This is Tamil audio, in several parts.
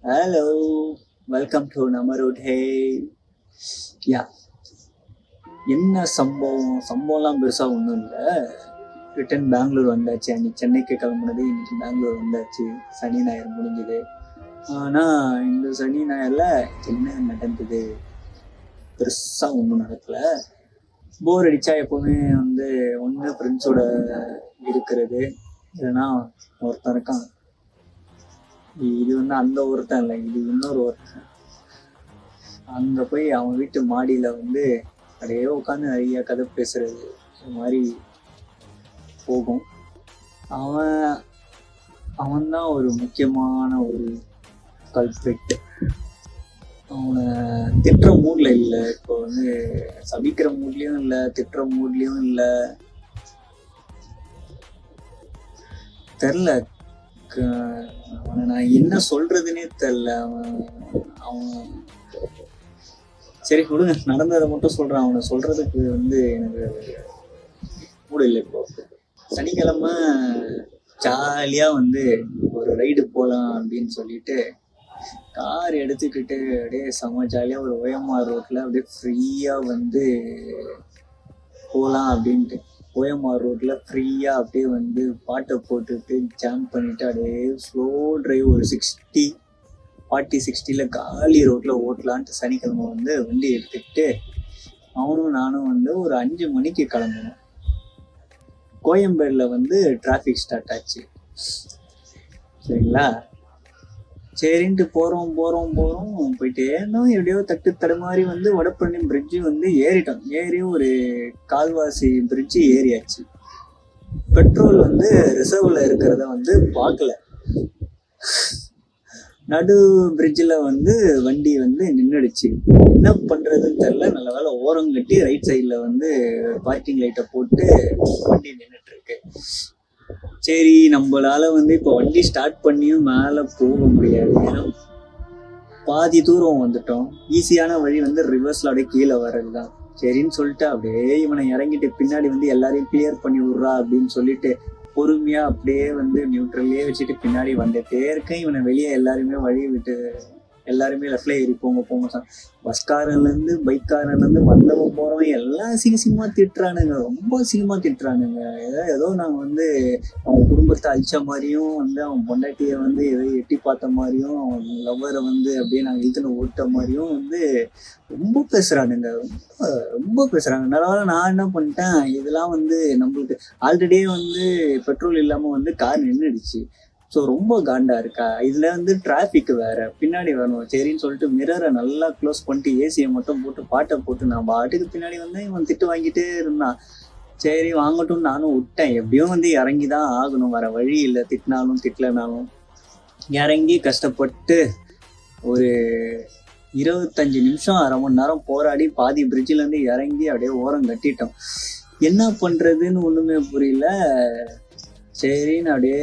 ஹலோ, வெல்கம் டு நம்ம ரூட். ஹே யா, என்ன சம்பவம்லாம் பெருசாக ஒன்றும் இல்லை. ரிட்டன் பெங்களூர் வந்தாச்சு. அன்னைக்கு சென்னைக்கு கிளம்புனது, இன்னைக்கு பெங்களூர் வந்தாச்சு. சனி ஞாயிறு முடிஞ்சுது. ஆனால் இந்த சனி ஞாயிறில் என்ன நடந்தது? பெருசாக ஒன்றும் நடக்கலை. போர் அடித்தா எப்போவுமே ஒன்று ஃப்ரெண்ட்ஸோட இருக்கிறது, இல்லைன்னா ஒருத்தன் இருக்கான். இது அந்த ஒருத்தன் இல்லை, இது இன்னொரு ஒருத்தன். அங்கே போய் அவன் வீட்டு மாடியில் அப்படியே உட்காந்து நிறைய கதை பேசுறது மாதிரி போகும். அவன்தான் ஒரு முக்கியமான ஒரு கல்பிரிட். அவனை திட்டுற மூட்ல இல்லை, இப்போ சபிக்கிற மூட்லேயும் இல்லை, திட்டுற மூட்லேயும் இல்லை. தெரில, அவனை நான் என்ன சொல்றதுன்னே தெரில. அவன் சரி விடுங்க, நடந்ததை மட்டும் சொல்றான். அவனை சொல்றதுக்கு எனக்கு மூடு இல்லை. இப்போ சனிக்கிழமை ஜாலியா ஒரு ரைடு போகலாம் அப்படின்னு சொல்லிட்டு கார் எடுத்துக்கிட்டு அப்படியே செம்ம ஜாலியா ஒரு ஓஎம்ஆர் ரோட்ல அப்படியே ஃப்ரீயா போகலாம் அப்படின்ட்டு. ஓஎம்ஆர் ரோட்ல ஃப்ரீயா அப்படியே பாட்டை போட்டுட்டு ஜாம் பண்ணிட்டு அப்படியே ஸ்லோ டிரைவ் ஒரு 40-60 காலி ரோட்ல ஓட்டலான்ட்டு சனிக்கிழமை வண்டி எடுத்துக்கிட்டு அவனும் நானும் ஒரு 5 மணிக்கு கிளம்பணும். கோயம்பேடுல டிராஃபிக் ஸ்டார்ட் ஆச்சு. சரிங்களா, சரின்ட்டு போறோம் போயிட்டே இருந்தோம். எப்படியோ தட்டு தடுமாறி வடபழனி பிரிட்ஜு ஏறிட்டோம். ஏறி ஒரு கால்வாசி பிரிட்ஜு ஏறியாச்சு. பெட்ரோல் ரிசர்வ்ல இருக்கிறத பார்க்கல. நடு பிரிட்ஜில் வண்டி நின்றுடுச்சு. என்ன பண்றதுன்னு தெரியல. நல்ல வேலை ஓரம் கட்டி ரைட் சைடில் பார்க்கிங் லைட்டை போட்டு வண்டி நின்றுட்டு இருக்கு. சரி, நம்மளால இப்போ வண்டி ஸ்டார்ட் பண்ணியும் மேலே போக முடியாது. ஏன்னா பாதி தூரம் வந்துட்டோம். ஈஸியான வழி ரிவர்ஸ்ல அப்படியே கீழே வர்றதுதான். சரின்னு சொல்லிட்டு அப்படியே இவனை இறங்கிட்டு பின்னாடி எல்லாரையும் கிளியர் பண்ணி விட்றா அப்படின்னு சொல்லிட்டு பொறுமையா அப்படியே நியூட்ரல்லே வச்சுட்டு பின்னாடி வந்துட்டே இருக்கேன். இவனை வெளியே எல்லாருமே லெஃப்ட்ல ஏறி போங்க. பஸ்காரன்லேருந்து பைக்காரன்லேருந்து வந்தவன் போறவன் எல்லாம் அசிங்கமா திட்டுறானுங்க. ரொம்ப அசிங்கமா திட்டுறானுங்க. ஏதோ நாங்கள் அவன் குடும்பத்தை அழிச்ச மாதிரியும் அவன் பொண்டாட்டியை ஏதோ எட்டி பார்த்த மாதிரியும் அவன் லவ்வரை அப்படியே நாங்கள் இழுத்துன்னு ஓட்ட மாதிரியும் ரொம்ப பேசுறானுங்க. ரொம்ப பேசுறாங்க. அதனால நான் என்ன பண்ணிட்டேன், இதெல்லாம் நம்மளுக்கு ஆல்ரெடியே பெட்ரோல் இல்லாம கார் நின்றுடுச்சு. ஸோ ரொம்ப காண்டா இருக்கா. இதுல டிராஃபிக் வேற, பின்னாடி வரணும். சரின்னு சொல்லிட்டு மிரரை நல்லா க்ளோஸ் பண்ணிட்டு ஏசியை மட்டும் போட்டு பாட்டை போட்டு நான் பாட்டுக்கு பின்னாடி இவன் திட்டு வாங்கிட்டே இருந்தான். சரி வாங்கட்டும் நானும் விட்டேன். எப்படியும் இறங்கிதான் ஆகணும், வர வழி இல்லை. திட்டினாலும் திட்டலனாலும் இறங்கி கஷ்டப்பட்டு ஒரு 25 நிமிஷம், அரை மணி நேரம் போராடி பாதி பிரிட்ஜில் இறங்கி அப்படியே ஓரம் கட்டிட்டோம். என்ன பண்றதுன்னு ஒண்ணுமே புரியல. சரின்னு அப்படியே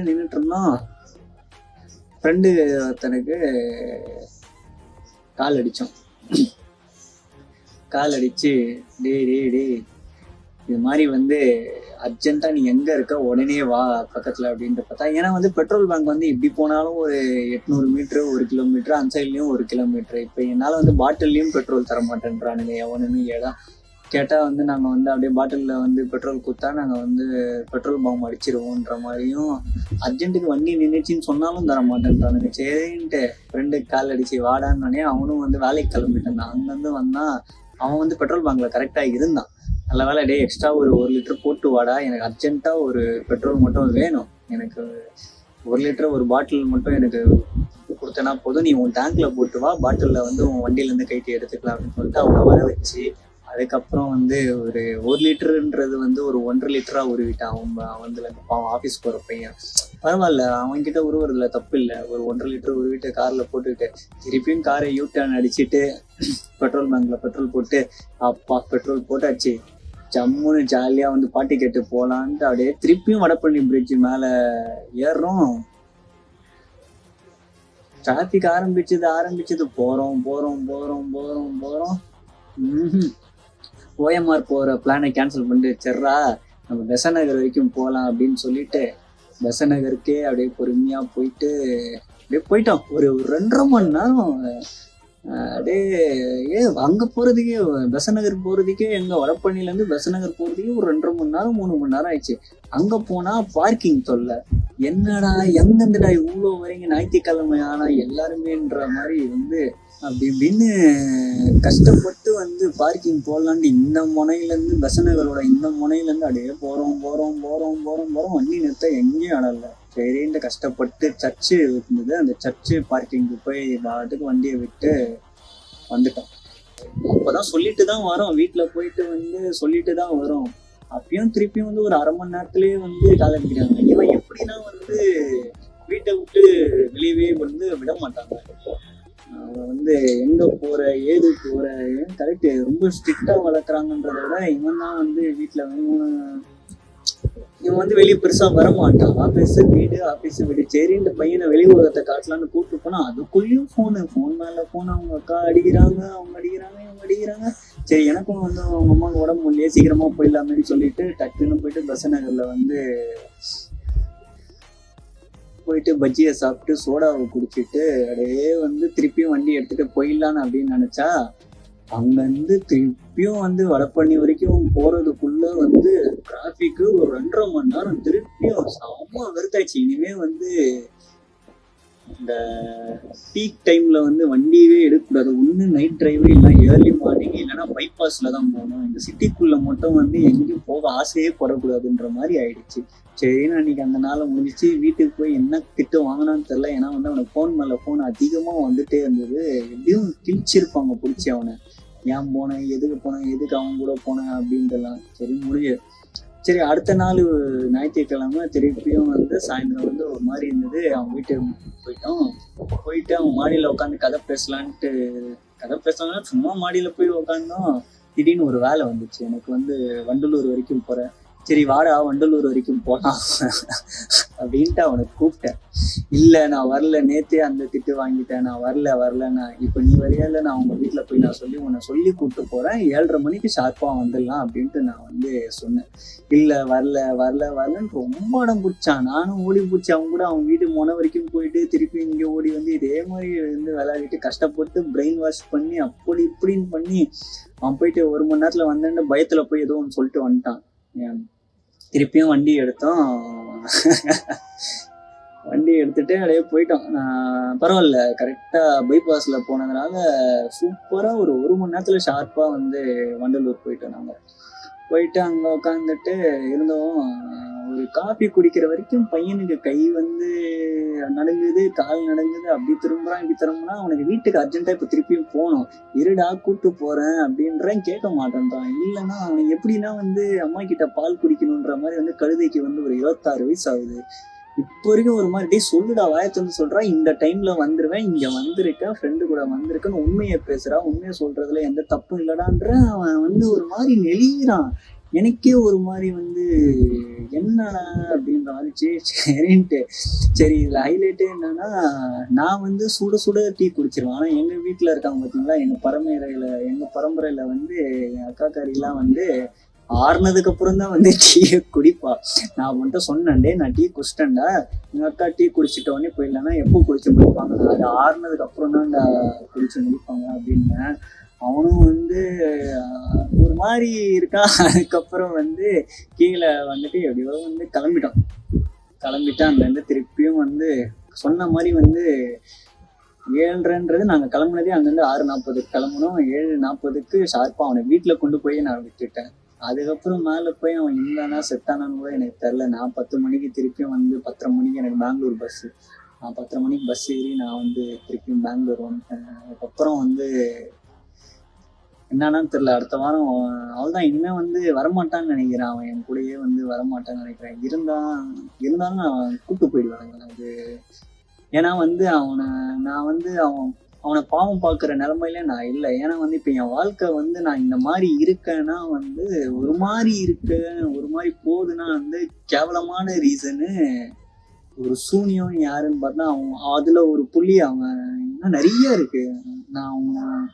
நின்றுட்டு இருந்தோம். ஃப்ரெண்டு ஒருத்தனுக்கு கால் அடிச்சு டே இது மாதிரி அர்ஜென்ட்டா நீ எங்க இருக்க, உடனே வா பக்கத்துல அப்படின்ட்டு பார்த்தா. ஏன்னா பெட்ரோல் பேங்க் இப்படி போனாலும் ஒரு 800 மீட்டரு, 1 கிலோமீட்டர், அந்த சைட்லயும் 1 கிலோமீட்டர். இப்போ என்னால பாட்டில்லையும் பெட்ரோல் தர மாட்டேன்றானுங்க எவனுமே. ஏடா கேட்டா நாங்கள் அப்படியே பாட்டிலில் பெட்ரோல் கொடுத்தா நாங்கள் பெட்ரோல் பாம்பு அடிச்சிருவோன்ற மாதிரியும், அர்ஜென்ட்டுக்கு வண்டி நின்றுச்சின்னு சொன்னாலும் தர மாட்டேன்றானுங்க. சரின்ட்டு ஃப்ரெண்டுக்கு கால் அடிச்சு வாடான்னே அவனும் வேலைக்கு கிளம்பிட்டான். அங்கேருந்து வந்தான். அவன் பெட்ரோல் பங்க்ல கரெக்டாக இருந்தான். நல்ல வேலை, டே எக்ஸ்ட்ரா ஒரு 1 லிட்டர் போட்டு வாடா, எனக்கு அர்ஜென்ட்டாக ஒரு பெட்ரோல் மட்டும் வேணும். எனக்கு 1 லிட்டர் ஒரு பாட்டில் மட்டும் எனக்கு கொடுத்தனா போதும், நீ உன் டேங்க்ல போட்டு வா, பாட்டிலில் உன் வண்டியிலேருந்து கைட்டி எடுத்துக்கலாம் அப்படின்னு சொல்லிட்டு அவனை வர வச்சு, அதுக்கப்புறம் ஒரு 1 லிட்டருன்றது ஒரு 1.5 லிட்டரா உருவிட்டான். அவன் ஆஃபீஸ் போகிற பையன். பரவாயில்ல, அவன்கிட்ட உருவுறதுல தப்பு இல்லை. ஒரு 1.5 லிட்டர் உருவிட்டு காரில் போட்டுக்கிட்டு திருப்பியும் காரை யூட்டர்ன் அடிச்சுட்டு பெட்ரோல் பேங்க்ல பெட்ரோல் போட்டு, அப்பா பெட்ரோல் போட்டாச்சு, ஜம்முன்னு ஜாலியாக பாட்டி கேட்டு போகலான்ட்டு அப்படியே திருப்பியும் வடபழனி பிரிட்ஜ் மேலே ஏறுறோம். டிராஃபிக் ஆரம்பிச்சது. போகிறோம். ஓஎம்ஆர் போகிற பிளானை கேன்சல் பண்ணிட்டு சரிரா நம்ம பெசநகர் வரைக்கும் போகலாம் அப்படின்னு சொல்லிட்டு பெசநகருக்கே அப்படியே பொறுமையாக போயிட்டு அப்படியே போயிட்டோம். ஒரு 2.5 மணி நேரம் அப்படியே அங்க போறதுக்கே பெசநகர் போறதுக்கே எங்க வடபழனிலேருந்து பெசநகர் போறதுக்கே ஒரு 2.5 மணி நேரம் 3 மணி நேரம் ஆயிடுச்சு. அங்க போனா பார்க்கிங் தொல்லை. என்னடா எங்கந்துடா இவ்வளோ வரீங்க ஞாயிற்றுக்கிழமை ஆனா எல்லாருமேன்ற மாதிரி வந்து அப்படி இப்படின்னு கஷ்டப்பட்டு வந்து பார்க்கிங் போடலான்ட்டு இந்த முனையிலேருந்து பெசநகரோட இந்த முனையிலேருந்து அப்படியே போகிறோம் வண்டி நிறுத்த எங்கேயும் இடம்ல. சரின்ட்டு கஷ்டப்பட்டு சர்ச்சு இருந்தது, அந்த சர்ச்சு பார்க்கிங்க்கு போய் பாட்டுக்கு வண்டியை விட்டு வந்துட்டோம். அப்போதான் சொல்லிட்டு தான் வரோம், வீட்டில் போயிட்டு வந்து சொல்லிட்டு தான் வரோம். அப்பயும் திருப்பியும் வந்து ஒரு 1/2 மணி நேரத்துலேயே வந்து காலடிக்கிறாங்க. இவன் எப்படின்னா வந்து வீட்டை விட்டு வெளியவே வந்து விட மாட்டாங்க. அவன் வந்து எங்க போற ஏது போற கரெக்டு ரொம்ப ஸ்ட்ரிக்டா வளர்க்குறாங்கன்றத விட இவன் தான் வந்து வீட்டுல இவன் வந்து வெளியே பெருசா வரமாட்டான். ஆபீஸ் வீடு சரி இந்த பையனை வெளி உலகத்தை காட்டலான்னு கூப்பிட்டு போனா அதுக்குள்ளேயும் ஃபோன் மேல போன். அவங்க அக்கா அடிக்கிறாங்க, அவங்க அடிக்கிறாங்க. சரி எனக்கும் வந்து அவங்க அம்மாவுக்கு உடம்பு முடியலையே சீக்கிரமா போயிடலாமேன்னு சொல்லிட்டு டக்குன்னு போயிட்டு பெசநகர்ல வந்து போயிட்டு பஜ்ஜியை சாப்பிட்டு சோடாவை குடிச்சிட்டு அப்படியே வந்து திருப்பியும் வண்டி எடுத்துட்டு போயிடலான்னு அப்படின்னு நினைச்சா அங்கேருந்து திருப்பியும் வந்து வடபழனி வரைக்கும் போறதுக்குள்ள வந்து டிராஃபிக்கு ஒரு 2.5 மணி நேரம் திருப்பியும் செம்ம வெறுத்தாச்சு. இனிமே வந்து இந்த பீக் டைம்ல வந்து வண்டியவே எடுக்கக்கூடாது. ஒன்று நைட் டிரைவே இல்லை ஏர்லி மார்னிங் இல்லைன்னா பைபாஸ்ல தான் போகணும். இந்த சிட்டிக்குள்ள மட்டும் வந்து எங்கேயும் போக ஆசையே படக்கூடாதுன்ற மாதிரி ஆயிடுச்சு. சரின்னு அன்னைக்கு அந்த நாளை முடிச்சு வீட்டுக்கு போய் என்ன திட்டு வாங்கினான்னு தெரில. ஏன்னா வந்து அவனுக்கு ஃபோன் மேலே ஃபோன் அதிகமாக வந்துட்டே இருந்தது. எப்படியும் கிழிச்சிருப்பாங்க பிடிச்சி அவனை. ஏன் போனேன், எதுக்கு போனேன், எதுக்கு அவன் கூட போனேன் அப்படின்ட்டுலாம். சரி முடிஞ்சு. சரி அடுத்த நாள் ஞாயிற்றுக்கிழமை திருப்பியும் வந்து சாயந்தரம் வந்து ஒரு மாதிரி இருந்தது. அவன் வீட்டுக்கு போயிட்டு அவன் மாடியில் உட்காந்து கதை பேசலாம்னா சும்மா மாடியில் போய் உட்காந்தோம். திடீர்னு ஒரு வேலை வந்துச்சு எனக்கு வந்து வண்டலூர் வரைக்கும் போகிறேன். சரி வாடா வண்டலூர் வரைக்கும் போகலாம் அப்படின்ட்டு அவனுக்கு கூப்பிட்டேன். இல்லை நான் வரல, நேற்றே அந்த திட்டு வாங்கிட்டேன், நான் வரலண்ணா. இப்போ நீ வரையா இல்லை, நான் அவங்க வீட்டில் போய் உன்னை சொல்லி கூப்பிட்டு போகிறேன், 7:30 மணிக்கு ஷார்ப்பாக வந்துடலாம் அப்படின்ட்டு நான் வந்து சொன்னேன். இல்லை வரலன்னு ரொம்ப இடம் பிடிச்சான். நானும் ஓடி பிடிச்சி அவங்க கூட அவன் வீட்டு முனை வரைக்கும் போயிட்டு திருப்பி இங்கே ஓடி வந்து இதே மாதிரி வந்து விளையாடிட்டு கஷ்டப்பட்டு பிரெயின் வாஷ் பண்ணி அப்படி இப்படின்னு பண்ணி அவன் போயிட்டு 1 மணி நேரத்தில் வந்தேன்னு பயத்தில் போய் ஏதோ ஒன்று சொல்லிட்டு வந்துட்டான். திருப்பியும் வண்டி எடுத்தோம். வண்டி எடுத்துட்டு அப்படியே போயிட்டோம். பரவாயில்ல, கரெக்டாக பைபாஸில் போனதுனால சூப்பராக ஒரு மணி நேரத்தில் ஷார்ப்பாக வந்து வண்டலூர் போயிட்டோம். நாங்கள் போயிட்டு அங்கே உட்காந்துட்டு இருந்தோம். ஒரு காஃபி குடிக்கிற வரைக்கும் பையனுக்கு கை வந்து நடுங்குது, கால் நடுங்குது. அப்படி திரும்புறான். அவனுக்கு வீட்டுக்கு அர்ஜென்ட்டாக இப்போ திருப்பியும் போகணும். இருடா கூப்பிட்டு போகிறேன் அப்படின்றேன், கேட்க மாட்டேன்றான். இல்லைன்னா அவனுக்கு எப்படின்னா வந்து அம்மா கிட்ட பால் குடிக்கணுன்ற மாதிரி வந்து கழுதைக்கு வந்து ஒரு 26 வயசு ஆகுது. இப்போ வரைக்கும் ஒரு மாதிரி சொல்லுடா வாயத்து வந்து சொல்கிறான், இந்த டைமில் வந்துடுவேன், இங்கே வந்திருக்கேன், ஃப்ரெண்டு கூட வந்திருக்கேன்னு உண்மையை பேசுகிறான். உண்மையை சொல்கிறதுல எந்த தப்பும் இல்லடான்ற அவன் வந்து ஒரு மாதிரி நெளிகிறான். எனக்கே ஒரு மாதிரி வந்து என்னடா அப்படின்ற மாதிரி சரின்ட்டு. சரி இதில் ஹைலைட்டே என்னன்னா, நான் வந்து சுட டீ குடிச்சிருவேன். ஆனால் எங்கள் வீட்டில் இருக்காங்க பார்த்தீங்களா, எங்கள் பரம்பரையில் வந்து என் அக்காக்காரிலாம் வந்து ஆறுனதுக்கு அப்புறம் தான் வந்து டீயை குடிப்பா. நான் மட்டும் சொன்னேன்டே நான் டீ குடிச்சிட்டேன்டா, எங்கள் அக்கா டீ குடிச்சிட்டோடனே போயிடலன்னா எப்போ குடிச்சு முடிப்பாங்க, அது ஆறுனதுக்கு அப்புறம் தான்டா குடிச்சு முடிப்பாங்க அப்படின்னு. அவனும் வந்து ஒரு மாதிரி இருக்கான். அதுக்கப்புறம் வந்து கீழே வந்துட்டு எப்படியோ வந்து கிளம்பிட்டு அங்கேருந்து திருப்பியும் வந்து சொன்ன மாதிரி வந்து 7:30 நாங்கள் கிளம்புனதே அங்கேருந்து 6:40 கிளம்பணும். 7:40 ஷார்ப்பாக அவனை வீட்டில் கொண்டு போய் நான் விட்டுட்டேன். அதுக்கப்புறம் மேலே போய் அவன் இருந்தானா செத்தானான்னு கூட எனக்கு தெரில. நான் 10 மணிக்கு திருப்பியும் வந்து 10:30 மணிக்கு எனக்கு பெங்களூர் பஸ்ஸு. நான் 10:30 மணிக்கு பஸ் ஏறி நான் வந்து திருப்பியும் பெங்களூர் வந்துட்டேன். அதுக்கப்புறம் வந்து என்னன்னு தெரில, அடுத்த வாரம் அவள்தான் இனிமேல் வந்து வரமாட்டான்னு நினைக்கிறேன். அவன் என் கூடயே வந்து வரமாட்டான்னு நினைக்கிறேன். இருந்தாலும் நான் கூப்பிட்டு போயிடுவேன். அது ஏன்னா வந்து நான் வந்து அவனை பாவம் பார்க்குற நிலைமையில நான் இல்லை. ஏன்னா வந்து இப்போ என் வாழ்க்கை வந்து நான் இந்த மாதிரி இருக்கேன்னா வந்து ஒரு மாதிரி போகுதுன்னா வந்து கேவலமான ரீசனு ஒரு சூனியம் யாருன்னு பார்த்தா அவன் அதில் ஒரு புள்ளி. அவன் இன்னும் நிறைய இருக்கு. நான்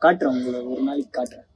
காட்டுறேன், உங்களை ஒரு நாளைக்கு காட்டுறேன்.